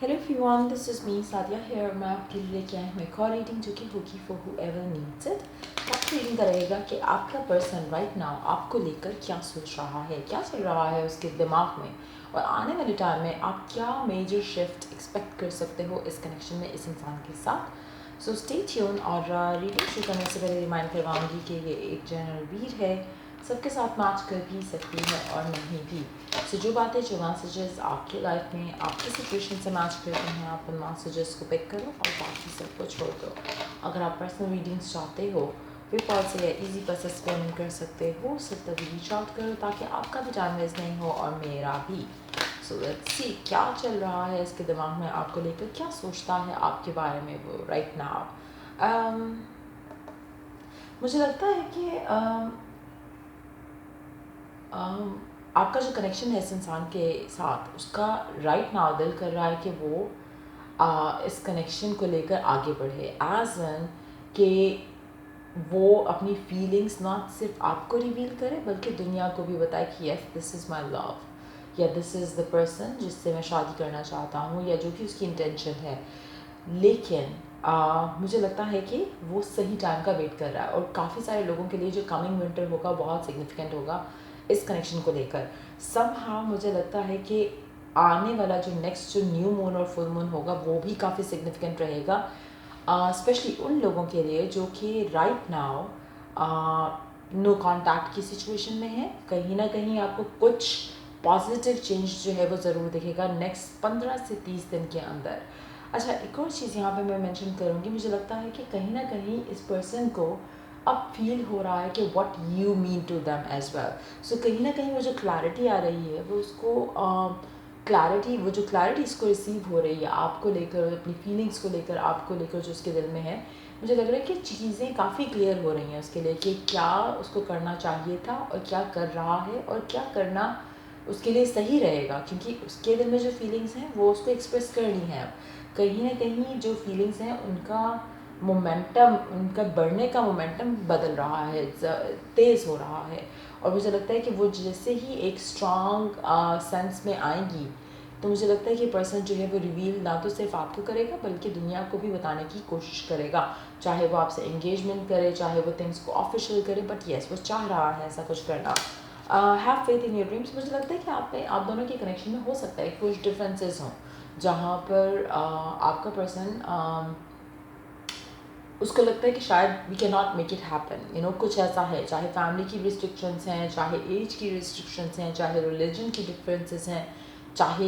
Hello everyone, this is me Sadia here. मैं आपके लिए लेके आई हूँ एक और रीडिंग जो कि होगी for whoever needs it. Fact reading करेगा कि आपका पर्सन राइट नाउ आपको लेकर क्या सोच रहा है, क्या चल रहा है उसके दिमाग में, और आने वाले टाइम में आप क्या मेजर शिफ्ट एक्सपेक्ट कर सकते हो इस कनेक्शन में इस इंसान के साथ। So stay tune. और रीडिंग शुरू करने से पहले रिमाइंड करवाऊंगी कि ये एक जनरल रीड है, सबके साथ मैच कर भी सकती है और नहीं भी। सो जो बातें, जो मैसेजेस आपकी लाइफ में आपकी सिचुएशन से मैच करते हैं, आप उन मैसेजेस को पिक करो और बाकी सब को छोड़ दो। अगर आप पर्सनल रीडिंग्स चाहते हो, पेपॉल से या ईजी प्रोसेस पेमेंट कर सकते हो, सिर्फ तभी रीच आउट करो ताकि आपका भी टाइम वेस्ट नहीं हो और मेरा भी। सो लेट्स सी क्या चल रहा है इसके दिमाग में आपको लेकर, क्या सोचता है आपके बारे में वो राइट नाउ। मुझे लगता है कि आपका जो कनेक्शन है इस इंसान के साथ, उसका राइट नाउ दिल कर रहा है कि वो इस कनेक्शन को लेकर आगे बढ़े, एज एन कि वो अपनी फीलिंग्स ना सिर्फ आपको रिवील करे बल्कि दुनिया को भी बताए कि yes this is my love, या दिस इज़ द पर्सन जिससे मैं शादी करना चाहता हूँ, या जो भी उसकी इंटेंशन है। लेकिन मुझे लगता है कि वो सही टाइम का वेट कर रहा है, और काफ़ी सारे लोगों के लिए जो कमिंग विंटर होगा बहुत सिग्निफिकेंट होगा इस कनेक्शन को लेकर। समहाउ मुझे लगता है कि आने वाला जो नेक्स्ट जो न्यू मून और फुल मून होगा वो भी काफ़ी सिग्निफिकेंट रहेगा, स्पेशली उन लोगों के लिए जो कि राइट नाउ नो कॉन्टैक्ट की सिचुएशन में है। कहीं ना कहीं आपको कुछ पॉजिटिव चेंज जो है वो ज़रूर दिखेगा नेक्स्ट 15 से 30 दिन के अंदर। अच्छा, एक और चीज़ यहाँ पे मैं मेंशन करूँगी, मुझे लगता है कि कहीं ना कहीं इस पर्सन को अब फील हो रहा है कि what you mean to them as well. So कहीं ना कहीं वो जो क्लैरिटी आ रही है वो उसको वो जो क्लैरिटी इसको रिसीव हो रही है आपको लेकर, अपनी फीलिंग्स को लेकर, आपको लेकर जो उसके दिल में है, मुझे लग रहा है कि चीज़ें काफ़ी क्लियर हो रही हैं उसके लिए कि क्या उसको करना चाहिए था और क्या कर रहा है और क्या करना उसके लिए सही रहेगा, क्योंकि उसके दिल में जो फीलिंग्स हैं वो उसको एक्सप्रेस करनी है। कहीं ना कहीं जो फीलिंग्स हैं उनका मोमेंटम, उनका बढ़ने का मोमेंटम बदल रहा है, तेज़ हो रहा है। और मुझे लगता है कि वो जैसे ही एक स्ट्रॉन्ग सेंस में आएंगी तो मुझे लगता है कि पर्सन जो है वो रिवील ना तो सिर्फ आपको करेगा बल्कि दुनिया को भी बताने की कोशिश करेगा, चाहे वो आपसे एंगेजमेंट करे, चाहे वो थिंग्स को ऑफिशियल करे, बट येस वो चाह रहा है ऐसा कुछ करना। Have faith in your dreams. मुझे लगता है कि आप दोनों के कनेक्शन में हो सकता है कुछ डिफरेंसेस हों, जहाँ पर आपका पर्सन उसको लगता है कि शायद we can not make it happen, कुछ ऐसा है, चाहे फैमिली की रिस्ट्रिक्शंस हैं, चाहे एज की रिस्ट्रिक्शंस हैं, चाहे रिलीजन की डिफरेंसेस हैं, चाहे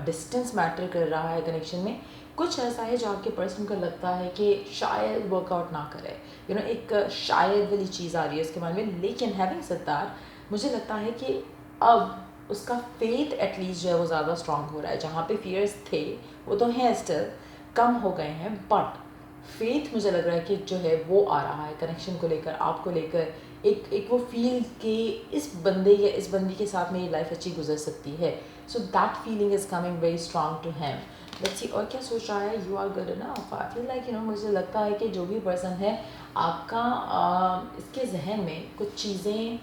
डिस्टेंस मैटर कर रहा है कनेक्शन में। कुछ ऐसा है जो आपके पर्सन को लगता है कि शायद वर्कआउट ना करे, एक शायद वाली चीज़ आ रही है उसके मन में। लेकिन हैविंग सेड दैट, मुझे लगता है कि अब उसका फेथ एटलीस्ट जो है वो ज़्यादा स्ट्रांग हो रहा है। जहाँ पे फियर्स थे वो तो हैं स्टिल, कम हो गए हैं, बट फेथ मुझे लग रहा है कि जो है वो आ रहा है कनेक्शन को लेकर, आपको लेकर। एक वो फील कि इस बंदे या इस बंदी के साथ मेरी लाइफ अच्छी गुजर सकती है। So that feeling is coming very strong to him. Let's see और क्या सोच रहा है। You are good enough. I feel like मुझे लगता है कि जो भी पर्सन है आपका, इसके जहन में कुछ चीज़ें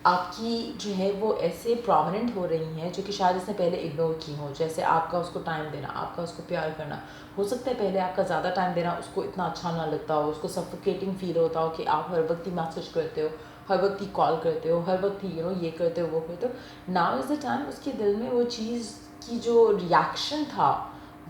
आपकी जो है वो ऐसे प्रोमिनेंट हो रही हैं जो कि शायद इसने पहले इग्नोर की हो। जैसे आपका उसको टाइम देना, आपका उसको प्यार करना। हो सकता है पहले आपका ज़्यादा टाइम देना उसको इतना अच्छा ना लगता हो, उसको सफोकेटिंग फील होता हो कि आप हर वक्त ही मैसेज करते हो, हर वक्त ही कॉल करते हो, हर वक्त ही ये करते हो वो करते हो। नाउ इज़ द टाइम उसके दिल में वो चीज़ की जो रिएक्शन था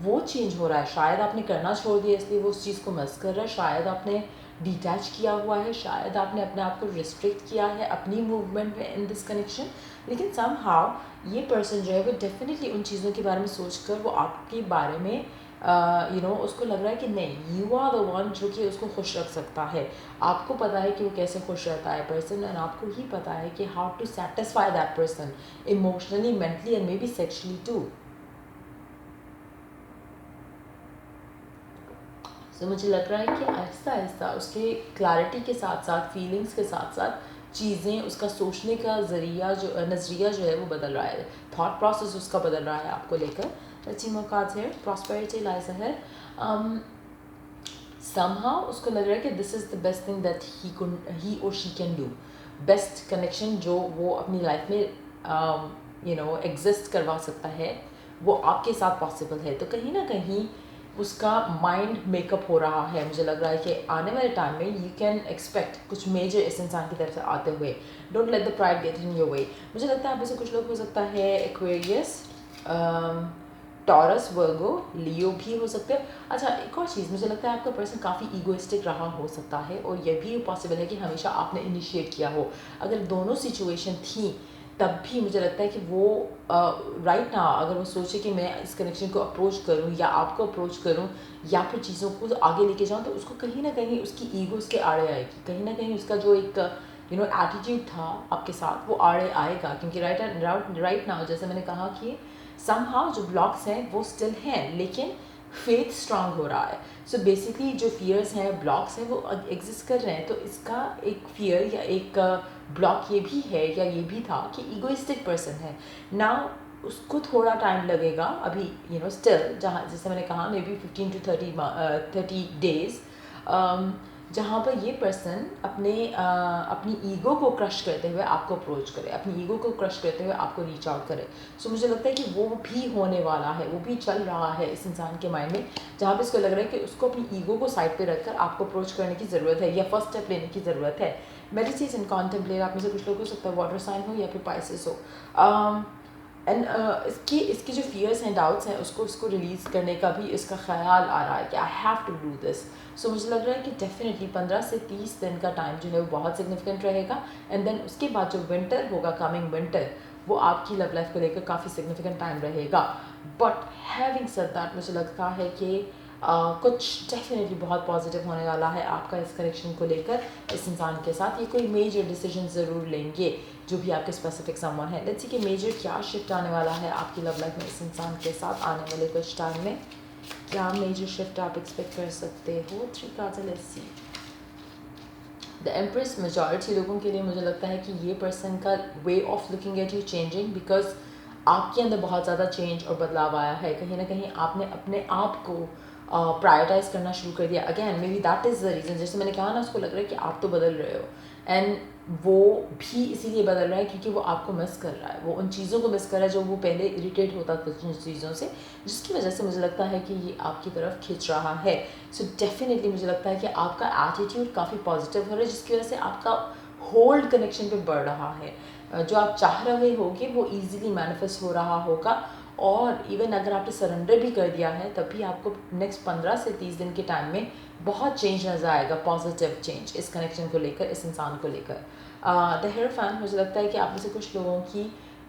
वो चेंज हो रहा है। शायद आपने करना छोड़ दिया इसलिए वो उस चीज़ को मिस कर रहा है, शायद आपने डिटैच किया हुआ है, शायद आपने अपने आप को रिस्ट्रिक्ट किया है अपनी मूवमेंट में इन दिस कनेक्शन। लेकिन सम हाउ ये पर्सन जो है वो डेफिनेटली उन चीज़ों के बारे में सोच कर वो आपके बारे में उसको लग रहा है कि नहीं, यू आर द वन जो कि उसको खुश रख सकता है। आपको पता है कि वो कैसे खुश रहता है पर्सन, एंड आपको ही पता है कि how to satisfy that person emotionally, mentally and maybe sexually too. तो मुझे लग रहा है कि आहिस्ता आहिस्ता उसके क्लैरिटी के साथ साथ, फीलिंग्स के साथ साथ, चीज़ें, उसका सोचने का नज़रिया जो है वो बदल रहा है, थॉट प्रोसेस उसका बदल रहा है आपको लेकर। Let's see more cards here. Prosperity lies ahead. Somehow उसको लग रहा है कि this is the best thing that he or she can do. Best connection जो वो अपनी लाइफ में एग्जिस्ट करवा सकता है वो आपके साथ पॉसिबल है, तो कहीं ना कहीं उसका माइंड मेकअप हो रहा है। मुझे लग रहा है कि आने वाले टाइम में यू कैन एक्सपेक्ट कुछ मेजर इस इंसान की तरफ से आते हुए। Don't let the pride get in your way. मुझे लगता है आप में से कुछ लोग हो सकता है एक्वेरियस, टॉरस, वर्गो, लियो भी हो सकते हैं। अच्छा, एक और चीज़, मुझे लगता है आपका पर्सन काफ़ी ईगोइस्टिक रहा हो सकता है, और यह भी पॉसिबल है कि हमेशा आपने इनिशिएट किया हो। अगर दोनों सिचुएशन थी तब भी मुझे लगता है कि वो राइट ना, अगर वो सोचे कि मैं इस कनेक्शन को अप्रोच करूं या आपको अप्रोच करूं या फिर चीज़ों को आगे लेके जाऊं, तो उसको कहीं ना कहीं उसकी ईगो उसके आड़े आएगी। कहीं ना कहीं उसका जो एक एटीट्यूड था आपके साथ वो आड़े आएगा, क्योंकि राइट नाउ जैसे मैंने कहा कि समहाउ जो ब्लॉक्स हैं वो स्टिल हैं, लेकिन फेथ स्ट्रांग हो रहा है। सो बेसिकली जो फियर्स हैं, ब्लॉक्स हैं, वो एग्जिस्ट कर रहे हैं। तो इसका एक फियर या एक ब्लॉक ये भी है या ये भी था कि ईगोइस्टिक पर्सन है ना, उसको थोड़ा टाइम लगेगा अभी स्टिल, जहाँ जैसे मैंने कहा मे बी 15 to 30 डेज, जहाँ पर ये पर्सन अपनी ईगो को क्रश करते हुए आपको अप्रोच करे, अपनी ईगो को क्रश करते हुए आपको रीच आउट करे। सो मुझे लगता है कि वो भी होने वाला है, वो भी चल रहा है इस इंसान के माइंड में, जहाँ पे इसको लग रहा है कि उसको अपनी ईगो को साइड पे रखकर आपको अप्रोच करने की ज़रूरत है या फर्स्ट स्टेप लेने की ज़रूरत है। मेडिटेट एंड कॉन्टेम्पलेट, आप में से कुछ लोग हो सकता है वाटर साइन हो या फिर पाइसेस हो। एंड इसकी जो फियर्स हैं, डाउट्स हैं, उसको रिलीज़ करने का भी इसका ख्याल आ रहा है कि I have to do this. So मुझे लग रहा है कि डेफिनेटली 15 से 30 दिन का टाइम जो है वो बहुत सिग्निफिकेंट रहेगा। एंड देन उसके बाद जो विंटर होगा, कमिंग विंटर, वो आपकी लव लाइफ को लेकर काफ़ी सिग्निफिकेंट टाइम रहेगा। बट हैविंग सेड दैट, मुझे लगता है कि कुछ डेफिनेटली बहुत पॉजिटिव होने वाला है आपका इस कनेक्शन को लेकर इस इंसान के साथ। ये कोई मेजर डिसीजन ज़रूर लेंगे जो भी आपके स्पेसिफिक समवन है। लेट्स सी कि मेजर क्या शिफ्ट आने वाला है आपकी लव लाइफ में इस इंसान के साथ आने वाले कुछ टाइम में। क्या मेजर शिफ्ट आप एक्सपेक्ट कर सकते हो? 3 कार्ड्स है, let's see. The empress, majority लोगों के लिए मुझे लगता है कि ये पर्सन का way of looking at you changing, because आपके अंदर बहुत ज़्यादा चेंज और बदलाव आया है। कहीं ना कहीं आपने अपने आप को प्रायोरिटाइज करना शुरू कर दिया। Again may be that is the reason, जैसे मैंने कहा ना, उसको लग रहा है कि आप तो बदल रहे हो, एंड वो भी इसीलिए बदल रहा है क्योंकि वो आपको मिस कर रहा है, वो उन चीज़ों को मिस कर रहा है जो वो पहले इरिटेट होता था जिन चीज़ों से, जिसकी वजह से मुझे लगता है कि ये आपकी तरफ खींच रहा है। सो डेफिनेटली मुझे लगता है कि आपका एटीट्यूड काफ़ी पॉजिटिव हो रहा है, जिसकी वजह से आपका होल्ड कनेक्शन पे बढ़ रहा है। जो आप चाह रहे होगे वो ईजिली मैनिफेस्ट हो रहा होगा, और इवन अगर आपने सरेंडर भी कर दिया है तब भी आपको नेक्स्ट 15 से 30 दिन के टाइम में बहुत चेंज नजर आएगा, पॉजिटिव चेंज इस कनेक्शन को लेकर, इस इंसान को लेकर। द हेरोफैन, मुझे लगता है कि आप में से कुछ लोगों की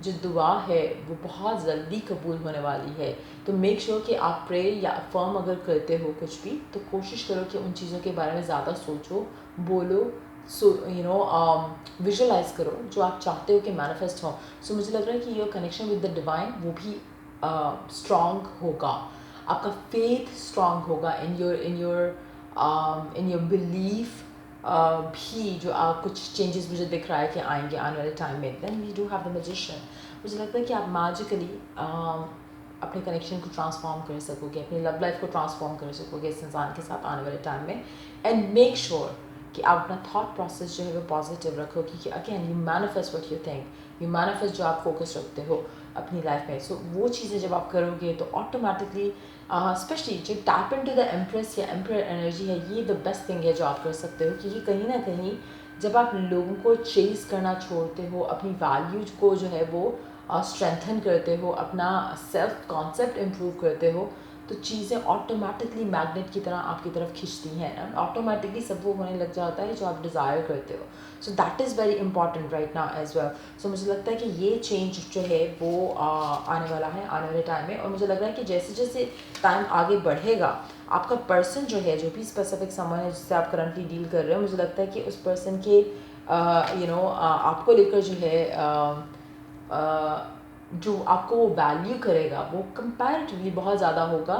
जो दुआ है वो बहुत जल्दी कबूल होने वाली है। तो मेक श्योर कि आप प्रे या अफर्म अगर करते हो कुछ भी, तो कोशिश करो कि उन चीज़ों के बारे में ज़्यादा सोचो, बोलो, विजुअलाइज करो जो आप चाहते हो कि मैनिफेस्ट हो। सो मुझे लग रहा है कि your connection with the divine वो भी स्ट्रॉन्ग होगा, आपका फेथ स्ट्रॉन्ग होगा इन योर बिलीफ। भी जो कुछ चेंजेस मुझे दिख रहा है कि आएंगे आने वाले टाइम में। Then we do have the magician, मुझे लगता है कि आप मैजिकली अपने कनेक्शन को ट्रांसफॉर्म कर सकोगे, अपनी लव लाइफ को ट्रांसफॉर्म कर सकोगे इस इंसान के साथ आने वाले टाइम में। एंड मेक श्योर कि आप अपना थॉट प्रोसेस जो है वो पॉजिटिव रखो, क्योंकि again you manifest what you think, you manifest जो आप फोकस रखते हो अपनी लाइफ में। सो वो चीज़ें जब आप करोगे तो ऑटोमेटिकली स्पेशली जो टैप इनटू द एम्प्रेस या एम्पर एनर्जी है, ये द बेस्ट थिंग है जो आप कर सकते हो, क्योंकि कहीं ना कहीं जब आप लोगों को चेज करना छोड़ते हो, अपनी वैल्यूज को जो है वो स्ट्रेंथन करते हो, अपना सेल्फ कॉन्सेप्ट इम्प्रूव करते हो, तो चीज़ें ऑटोमेटिकली मैग्नेट की तरह आपकी तरफ खींचती हैं, ऑटोमेटिकली सब वो होने लग जाता है जो आप डिज़ायर करते हो। So that is very important right now as well. So मुझे लगता है कि ये चेंज जो है वो आने वाला है आने वाले टाइम में, और मुझे लग रहा है कि जैसे जैसे टाइम आगे बढ़ेगा आपका पर्सन जो है, जो भी स्पेसिफिक समवन है जिससे आप करंटली डील कर रहे हो, मुझे लगता है कि उस पर्सन के आपको लेकर जो है जो आपको वो वैल्यू करेगा वो कंपैरेटिवली बहुत ज़्यादा होगा,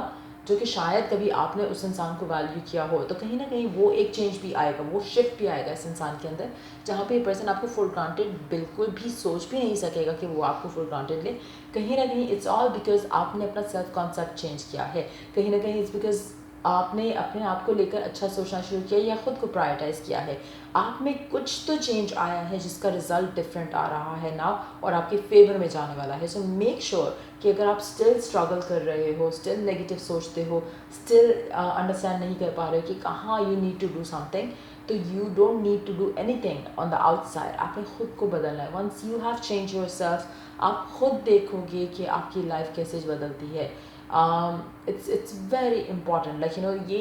जो कि शायद कभी आपने उस इंसान को वैल्यू किया हो। तो कहीं ना कहीं वो एक चेंज भी आएगा, वो शिफ्ट भी आएगा इस इंसान के अंदर, जहाँ पे ये पर्सन आपको फॉर ग्रांटेड बिल्कुल भी सोच भी नहीं सकेगा कि वो आपको फॉर ग्रांटेड ले। कहीं ना कहीं इट्स ऑल बिकॉज आपने अपना सेल्फ कॉन्सेप्ट चेंज किया है, कहीं ना कहीं इट्स बिकॉज आपने अपने आप को लेकर अच्छा सोचना शुरू किया या ख़ुद को प्रायोरिटाइज़ किया है, आप में कुछ तो चेंज आया है जिसका रिज़ल्ट डिफरेंट आ रहा है ना और आपके फेवर में जाने वाला है। सो मेक श्योर कि अगर आप स्टिल स्ट्रगल कर रहे हो, स्टिल नेगेटिव सोचते हो, स्टिल अंडरस्टैंड नहीं कर पा रहे हो कि कहाँ you need to do something, तो you don't need to do anything on the outside. आपने खुद को बदलना है। Once you have change yourself, आप खुद देखोगे कि आपकी लाइफ कैसे बदलती है। It's very important, like you know, ये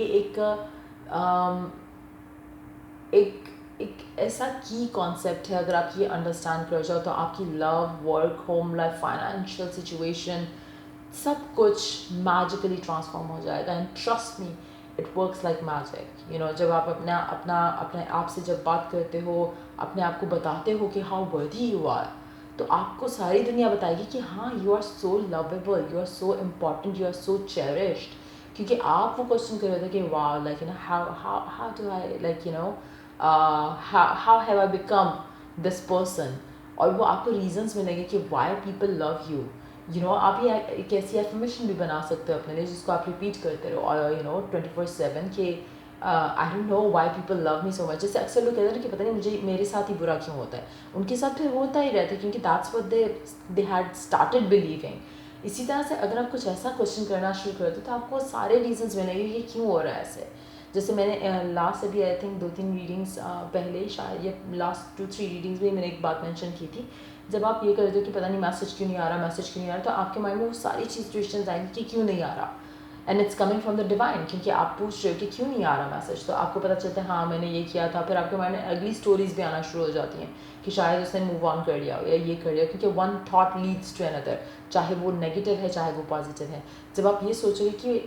एक एक ऐसा की कॉन्सेप्ट है। अगर आप ये अंडरस्टैंड कर जाओ तो आपकी love, work, home life, financial situation, सब कुछ मैजिकली ट्रांसफॉर्म हो जाएगा। And trust me, it works like magic. You know, जब आप अपने आप से जब बात करते हो, अपने आप को बताते हो कि हाउ वर्दी यू आर, तो आपको सारी दुनिया बताएगी कि हाँ, you are so lovable, you are so important, you are so cherished. क्योंकि आप वो क्वेश्चन कर रहे थे कि वाह, like you know, how do I, like you know, how have I become this person. और वो आपको रीजंस मिलेंगे कि why people love you. You know, आप ये एक ऐसी एफर्मेशन भी बना सकते हो अपने लिए जिसको आप रिपीट करते रहो, और यू नो 24/7 कि I don't know why people love me so much. जैसे अक्सर लोग कहते हैं ना कि पता नहीं मुझे मेरे साथ ही बुरा क्यों होता है, उनके साथ फिर होता ही रहता है क्योंकि that's what they had started believing. इसी तरह से अगर आप कुछ ऐसा क्वेश्चन करना शुरू करते हो तो आपको सारे रीजंस मिलेंगे कि क्यों हो रहा है ऐसे। जैसे मैंने लास्ट अभी आई थिंक 2-3 रीडिंग्स पहले, शायद ये लास्ट 2-3 रीडिंग्स में मैंने एक बात मेंशन की थी। जब आप ये करते हो कि पता नहीं मैसेज क्यों नहीं आ रहा, मैसेज क्यों नहीं आ रहा, तो आपके माइंड में वो सारी सिचुएशंस आएंगी कि क्यों नहीं आ रहा। And it's coming from the divine, क्योंकि आप पूछ रहे हो कि क्यों नहीं आ रहा मैसेज, तो आपको पता चलता है हाँ मैंने ये किया था। फिर आपके माइंड में अगली स्टोरीज भी आना शुरू हो जाती हैं कि शायद उसने मूव ऑन कर लिया हो या ये कर लिया, क्योंकि one thought leads to another, चाहे वो नेगेटिव है चाहे वो पॉजिटिव है। जब आप ये सोचोगे कि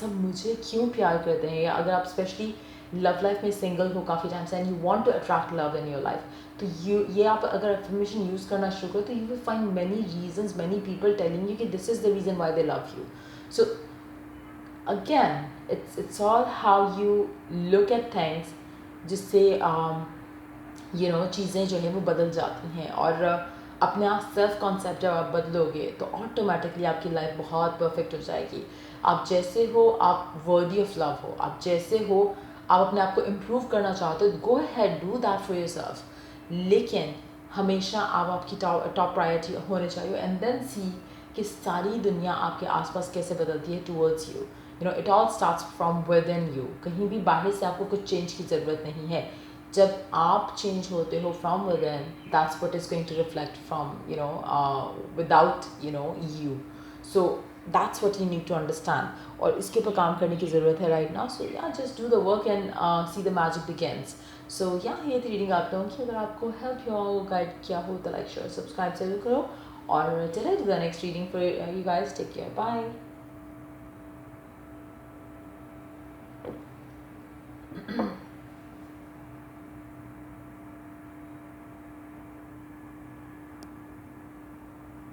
सब मुझे क्यों प्यार करते हैं, या अगर आप स्पेशली लव लाइफ में सिंगल हो काफ़ी टाइम से and you want to attract love in your life, तो ये आप अगर एफर्मेशन यूज़ करना शुरू करो तो you will find many reasons, many people telling you कि this is the reason why they love you. So again, it's all how you look at things, जिससे यू नो चीज़ें जो है वो बदल जाती हैं। और अपने आप सेल्फ कॉन्सेप्ट जब आप बदलोगे तो ऑटोमेटिकली आपकी लाइफ बहुत परफेक्ट हो जाएगी। आप जैसे हो, आप वर्दी ऑफ लव हो, आप जैसे हो, आप अपने आप को इम्प्रूव करना चाहते हो, go ahead do that for yourself. लेकिन हमेशा आप आपकी टॉप प्रायोरिटी होने चाहिए। एंड देन सी कि सारी दुनिया आपके आसपास कैसे बदलती है towards you. You no, it all starts from with in you. कहीं भी बाहर से आपको कुछ चेंज की ज़रूरत नहीं है। जब आप चेंज होते हो from within, that's what is going to reflect from you know without you know you. So that's what you need to understand, और इसके ऊपर काम करने की ज़रूरत है right now. So yeah just do the work and see the magic begins. So yeah ये थी रीडिंग आप लोगों की। अगर आपको हेल्प या गाइड किया हो तो लाइक शेयर सब्सक्राइब जरूर करो। और चले to the next reading for you guys. Take care, bye.